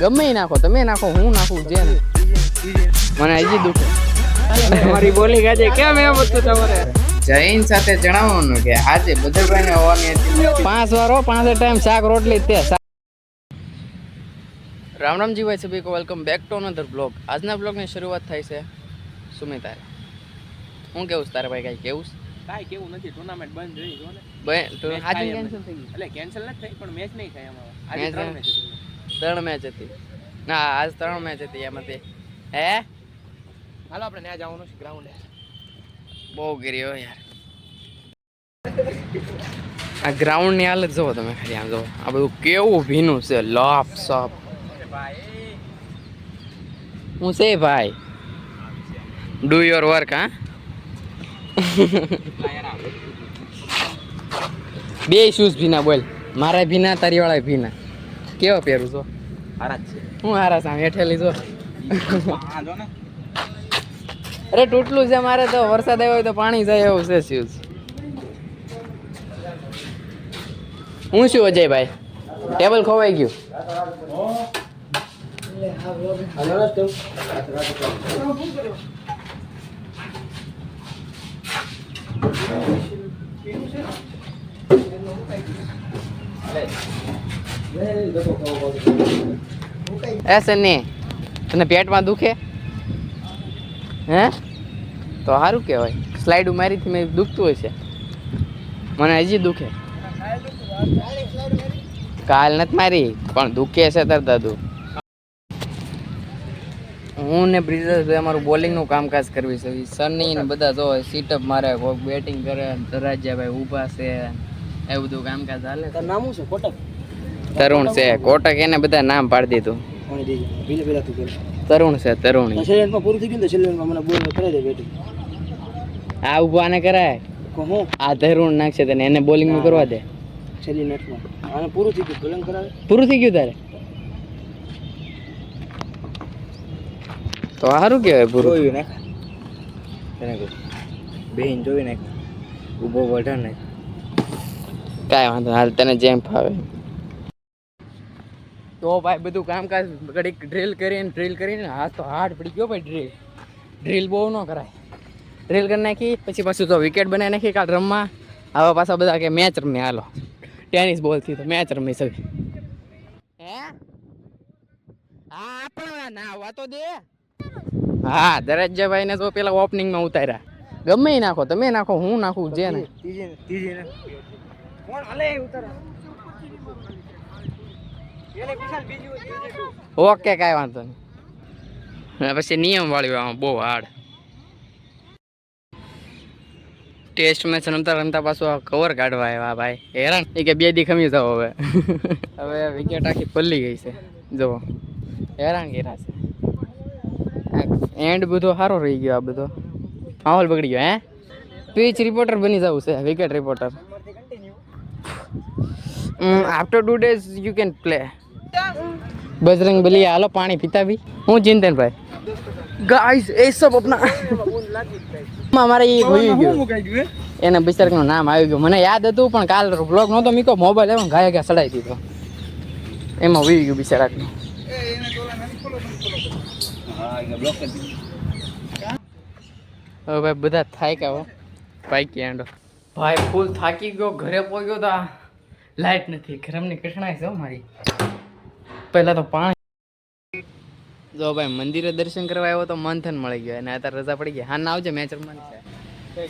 ગમે ઈ નાખો, તમે નાખો, હું નાખું, જે ને મને હજી દુખે. તમારી બોલી ગાજે કેમ એમ હતું તમારે? જૈન સાથે જણાવવાનું કે આજે બધરભાઈને હોવાની હતી 5 વાર 5 ટાઈમ શાક રોટલી તે. રામ રામજી ભાઈ સભી કો welcome back to another blog. આજના બ્લોગની શરૂઆત થાય છે સુમિતા. હું કેવું તારે ભાઈ? કાંઈ કેવું? કાંઈ કેવું નથી, ટુર્નામેન્ટ બંધ રહી જો ને. આજે કેન્સલ થઈ ગઈ? એટલે કેન્સલ નથી થઈ પણ મેચ નહીં થાય અમારે. આજે 3 મેચ હતી. 3 મેચ હતી. ના આજ 3 મેચ હતી એમાંથી. હે હાલો આપણે ત્યાં જવાનું છે ગ્રાઉન્ડે. બહુ ગીરી હો યાર. આ ગ્રાઉન્ડ ની હાલત જોવો તમે ખાલી. આમ જોવો આ બધું કેવું ભીનું છે, લોફ સોપ. હું છે ભાઈ, ડુ યોર વર્ક. હા બે શૂઝ ભીના. બોલ મારા ભીના, તારી વાળા ભીના. કેવા પહેરું છો? હારા જ છે. હું હારા સામે હેઠેલી જો. હા જો ને. અરે તૂટલું છે મારે તો. વરસાદ આવ્યો હોય તો પાણી જાય એવું છે શૂઝ. હું શું અજયભાઈ, ટેબલ ખોવાઈ ગયું. એ સન્ની, તને પેટમાં દુખે? હે તો સારું કહેવાય. સ્લાઇડ મારીથી મેં દુખતું હોય છે. મને હજી દુખે. કાલ નથી મારી પણ દુખે છે તાર દાદુ. હું ને બ્રિજેશ અમારું બોલિંગનું કામકાજ કરવી છે. સની ને બધા જો સીટઅપ મારે, કોઈક બેટિંગ કરે, ધરાજ્યાભાઈ ઊભા છે, એવું બધું કામકાજ હાલે. નામ શું છે? કોટક. તરુણ છે. કોટક એને બધા નામ પાડી દીધું. તરુણ છે. તરુણ પૂરું થઈ ગયું. છેલ્લેમાં મને બોલ કરાવી દે બેટિંગ. આ ઊભા ને કરાય. આ તરુણ નાખશે તને, એને બોલિંગ નું કરવા દે. છેલ્લી નેટમાં આને પૂરું થઈ ગયું. બોલિંગ કરાવે. પૂરું થઈ ગયું તારે તો સારું કહેવાય. પૂરું જોયું નાખ તને કહું. બેન જોઈ નાખ. ઊભો વઢા નાખ. કાંઈ વાંધો હાલ, તને જેમ ફાવે. તો ભાઈ બધું કામકાજ ઘડીક ડ્રીલ કરીને હાથ તો હાર્ડ પડી ગયો ભાઈ. ડ્રીલ બહુ ન કરાય. ડ્રીલ કરી નાખી પછી પાછું તો વિકેટ બનાવી નાખી. કાલ રમવા આવા પાછા બધા કે મેચ રમી. હાલો ટેનિસ બોલથી તો મેચ રમી શકે. હે હા પણ ના આવવા તો દે. હા ધરાજ્યાભાઈ ને તો પેલા ઓપનિંગમાં ઉતાર્યા. ગમે ઈ નાખો, તમે નાખો, હું નાખું, જે ને ત્રીજી ને કોણ હાલે ઉતારા. ઓકે કાંઈ વાંધો નહીં. પછી નિયમ વાળી બહુ હાર્ડ. ટેસ્ટ મેચ રમતા પાછું કવર કાઢવા આવ્યા ભાઈ. હેરાન એ કે 2 દી ખમી જાવ. હવે વિકેટ આખી પલ્લી ગઈ છે. જુઓ હેરાન ઘેરા છે. એન્ડ બધો સારો રહી ગયો. આ બધો માહોલ બગડી ગયો. હે પીચ રિપોર્ટર બની જવું છે. Wicket reporter. After 2 days you can play. Bajrang Bali हालो पानी पीता भी हूँ चिंतन भाई गाइस ये सब अपना हमारे ये होई गयो એને બિચારાનું નામ આવી ગયું. મને યાદ હતું પણ કાલ બ્લોગ નહોતો મીકો. મોબાઈલ એમ ઘાયા સડાઈ દીધો. એમાં હોઈ ગયું બિચારાનું. હવે ભાઈ બધા થાક્યા હો. પાકી એન્ડો ભાઈ ફૂલ થાકી ગયો. ઘરે પહોંચ્યો તો લાઈટ નથી. ગરમની કઠણાઈ છે મારી. પહેલા તો પાણી. જો ભાઈ મંદિરે દર્શન કરવા આવ્યો તો મંથન મળી ગયો અને અત્યારે રજા પડી ગઈ. હા ના આવજે મેચ રમવાની છે.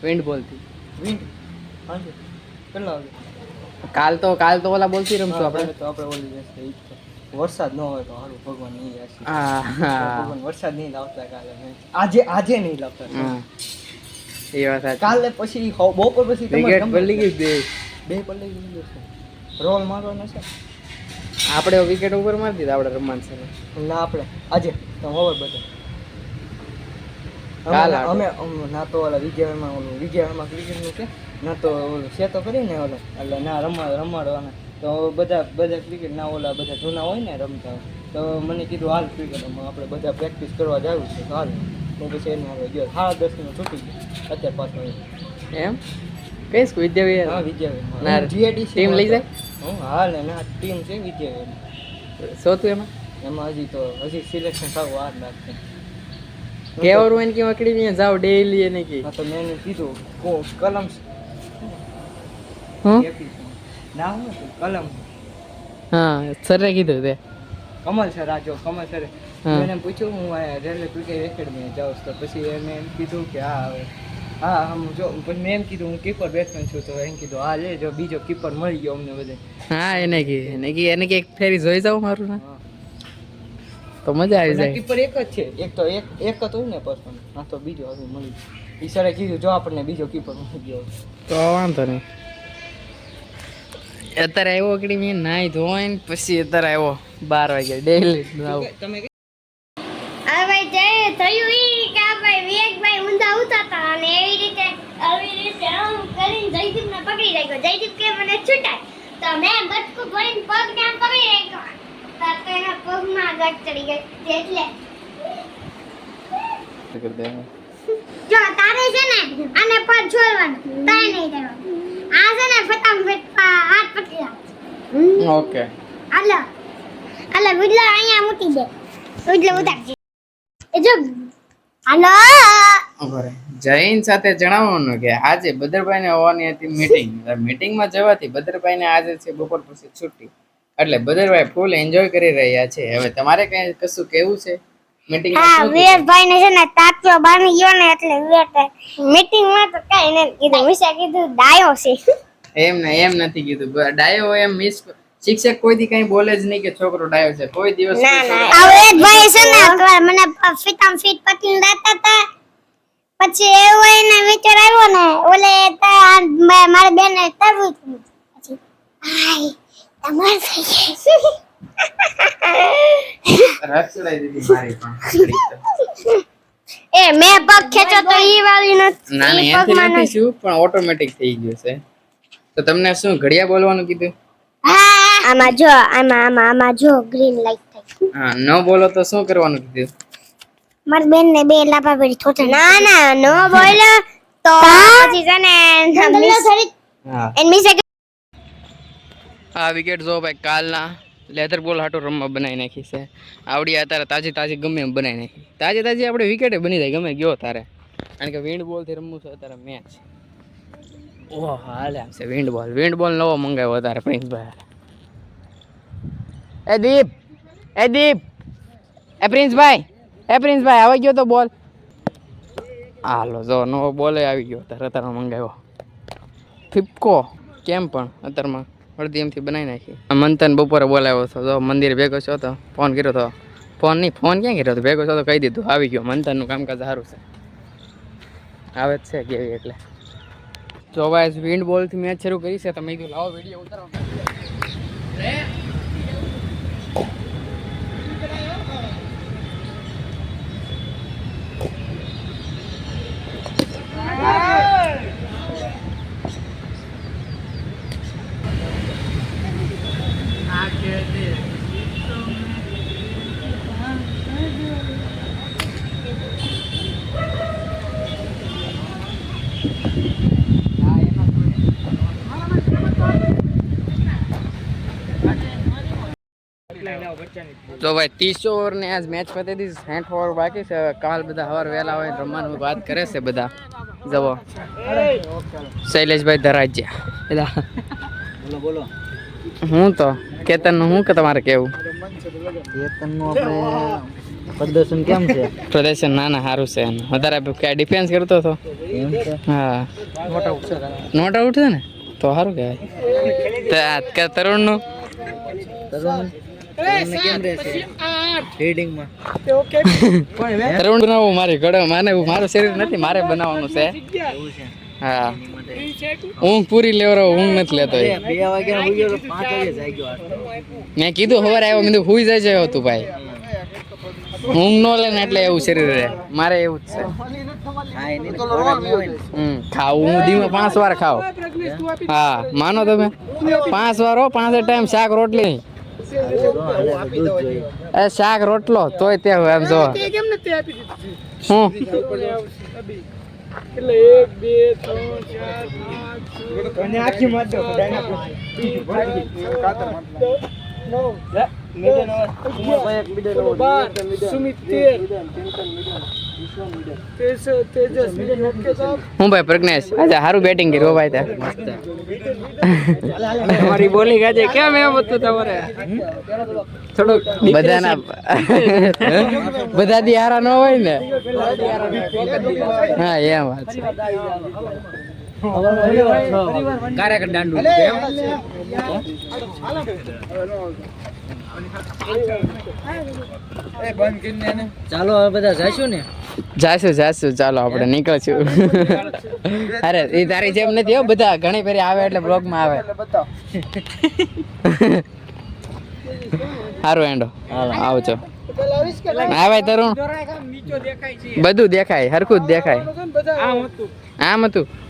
વિન્ડ બોલથી. કાલ તો ઓલા બોલથી રમશું આપણે. તો આપણે ઓલી જશે. વરસાદ ન હોય તો સારું. ભગવાન નહીં હશે. હા વરસાદ નહીં લાવતા કાલે. આજે નહીં લાવતા. એ વાત સાચી. કાલે પછી બપોર પછી વિકેટ પડી ગઈ. બે પડી ગઈ છે. રોલ મારવાનો છે. આપણે વિકેટ ઉપર મારી દીધા. આપણે રમવાનું છે ના આપણે આજે તો ખબર બધે કાલ અમે ના તો ઓલા વિજયમાં ક્રિકેટનું છે ના તો ઓલું સેતો કરીને ઓલો એટલે ના રમાડવાના તો બધા ક્રિકેટ ના ઓલા બધા જૂના હોય ને રમતા હોય તો મને કીધું હાલ ક્રિકેટ આપણે બધા પ્રેક્ટિસ કરવા જવું છે તો હાલ. તો પછી એનું હવે ગયો 10:30 છૂટી ગયો. અત્યારે પાછો એમ કઈ સ્કૂલ વિદ્યાવી? હા વિજયભાઈ ના જીએડીસી ટીમ લઈ જાય. હું હાલ ને ના ટીમ છે વિજયભાઈ. શું તું એમાં? એમાં હજી સિલેક્શન થવું વાર લાગશે. કેવર હોય ને કે અકેડમી જાવ ડેઈલી એને કે હા તો મેં એને કીધું કલમ હું નામ શું કલમ હા સરે કીધું તે કમલ સર આ જો કમલ સર હા. મેં એને પૂછ્યું હું આ રેલવે ક્રિકેટ એકેડમી જાઉં તો પછી એને એમ કીધું કે હા હવે હા હું જો પછી મેં એમ કીધું હું કીપર બેટ્સમેન છું તો એમ કીધું હા લે જો બીજો કીપર મળી ગયો અમને બધે. હા એને કે એક ફેરી જોઈ જાવ મારું ના તો મજા આવી જાય. કીપર એક જ છે એક જ હોય ને પર્સન હા તો બીજો હવે મળી ઈ સરે કીધું જો આપણને બીજો કીપર મળી ગયો તો વાંધો નહીં. અત્યારે આવ્યો અકેડમી નાઈ ધોઈને પછી અત્યારે આવ્યો 12 વાગે ડેઈલી તમે હવે ભાઈ જે થયું ઈ કે આ ભાઈ વિવેકભાઈ ઊંધા ઉતારતા અને આવી રીતે આમ કરીને જયદીપને પકડી રાખ્યો. જયદીપ કે મને છૂટાય તો મેં બચકું ભરીને પગને આમ પકડી રાખ્યો તો એના પગમાં ગાંઠ ચડી ગઈ એટલે જો તારે છે ને આને પગ છોડવાનું તારે નહીં કરવાનું. આ છે ને ફટાફટ હાથ પકડી રાખ. ઓકે આલો વિડલો અહીંયા મૂકી દે વિડલો ઉતારજે એ જો હાલો જૈન સાથે જણાવવાનું કે આજે બદરભાઈને આવવાની હતી મીટિંગમાં જવાથી બદરભાઈને આજે છે બપોર પછી છુટ્ટી એટલે બદરભાઈ ફૂલ એન્જોય કરી રહ્યા છે. હવે તમારે કઈ કશું કેવું છે મીટિંગમાં? હા વિવેકભાઈ ને છે ને તાત્યો બાની ગયો ને એટલે વિવેકભાઈ મીટિંગ માં તો કઈ નથી કીધું વિશે કીધું ડાયો છે એમ નથી કીધું ડાયો એમ મિસ શિક્ષક કોઈ દી કઈ બોલે જ નહીં કે છોકરો ડાયો છે કોઈ દિવસ. ના આ વિવેકભાઈ છે ને મને ફીટ પકડીને દાતા હતા પછી એવો એને વિચાર આવ્યો ને ઓલે મારી બેન તરવું પછી આય તમાર થઈ રક્ષડાઈ દીધી મારી પણ એ મેં પગ ખેંચો તો ઈ વાળી નથી. ના ના એથી નથી શું પણ ઓટોમેટિક થઈ ગયું છે. તો તમને શું ઘડિયા બોલવાનું કીધું? આમાં જો ગ્રીન લાઈટ થાય. હા ન બોલો તો શું કરવાનું કીધું? મારી બેન ને બે લાપા પડી થોતે. ના નો બોલો તો પછી છે ને હા એન મિસ આ વિકેટ જો ભાઈ કાલના લેધર બોલ હાટો રમવા બનાવી નાખી છે. આવડી અત્યારે તાજી ગમે એમ બનાવી નાખી. તાજી આપણે વિકેટે બની જાય ગમે ગયો તારે કારણ કે વિન્ડ બોલથી રમવું છે અત્યારે મેચ. ઓહ હાલે છે વિન્ડ બોલ નવો મંગાવ્યો અત્યારે પ્રિન્સભાઈ. એ દીપ એ પ્રિન્સભાઈ આવી ગયો તો બોલ. હાલો જો નવો બોલે આવી ગયો અત્યારે મંગાવ્યો. ફિપકો કેમ પણ અત્યારમાં અડધી એમથી બનાવી નાખી. મંથન બપોરે બોલાવ્યો હતો જો મંદિર ભેગો છો તો ફોન કર્યો હતો. ફોન ક્યાં કર્યો હતો ભેગો છો તો કહી દીધું આવી ગયો. મંથનનું કામકાજ સારું છે આવે જ છે કેવી એટલે. જો ભાઈ વિન્ડ બોલથી મેચ શરૂ કરી છે તમે કીધું લાવો વિડીયો ઉતારો. તો ભાઈ 30 ઓવર ને આજ મેચ પતી હતી. 60 ઓવર બાકી છે. કાલ બધા સવાર વહેલા હોય રમવાનું વાત કરે છે બધા. જવો શૈલેષભાઈ ધરાજ્યા બોલો હું તો કેતન નું હું કે તમારે કેવું? કેતનનું આપણે પ્રદર્શન કેમ છે? પ્રદર્શન ના સારું છે એનું. વધારે ક્યાં ડિફેન્સ કરતો હતો. એમ છે હા નોટ આઉટ છે ને તો સારું કહેવાય. તરુણનું તરુણ બનાવવું મારી ઘડે મારું શરીર નથી મારે બનાવવાનું છે. હા ઊંઘ પૂરી લેવડાવો ઊંઘ નથી લેતો. 2 વાગ્યા હુઈ ગયો 5 વાગે જાગ્યો. મેં કીધું સવારે આવ્યો મેં હુઈ જાય તું ભાઈ. ઊંઘ ન લે ને એટલે એવું શરીર રહે. મારે એવું જ છે. ખાવું હું દીમાં 5 વાર ખાવ. હા માનો તમે 5 વાર હો 5 ટાઈમ શાક રોટલી શાક રોટલો તોય તે એમ જો હું એટલે 1 2 3 4 5 6 આખી માર દો મિડન હવે ભાઈ એક મિડન હવે 12 સુમિત 13 તેજસ મિડન ઓકે સાહેબ હું ભાઈ પ્રજ્ઞેશ આજે સારું બેટિંગ કર્યું ભાઈ તે તમારી બોલિંગ આજે કેમ એમ હતું તમારે થોડુંક બધાના બધા દી હારા ન હોય ને હા એમ વાત છે કાર્યકર દાંડુ ચાલો હવે બધા જઈશું ને જાશું ચાલો આપણે નીકળશું અરે એ તારી જેમ નથી હો બધા ઘણી ફેરી આવે એટલે બ્લોગમાં આવે સારું એન્ડો આવજો હા ભાઈ તરુણ બધું દેખાય હરખું જ દેખાય આમ હતું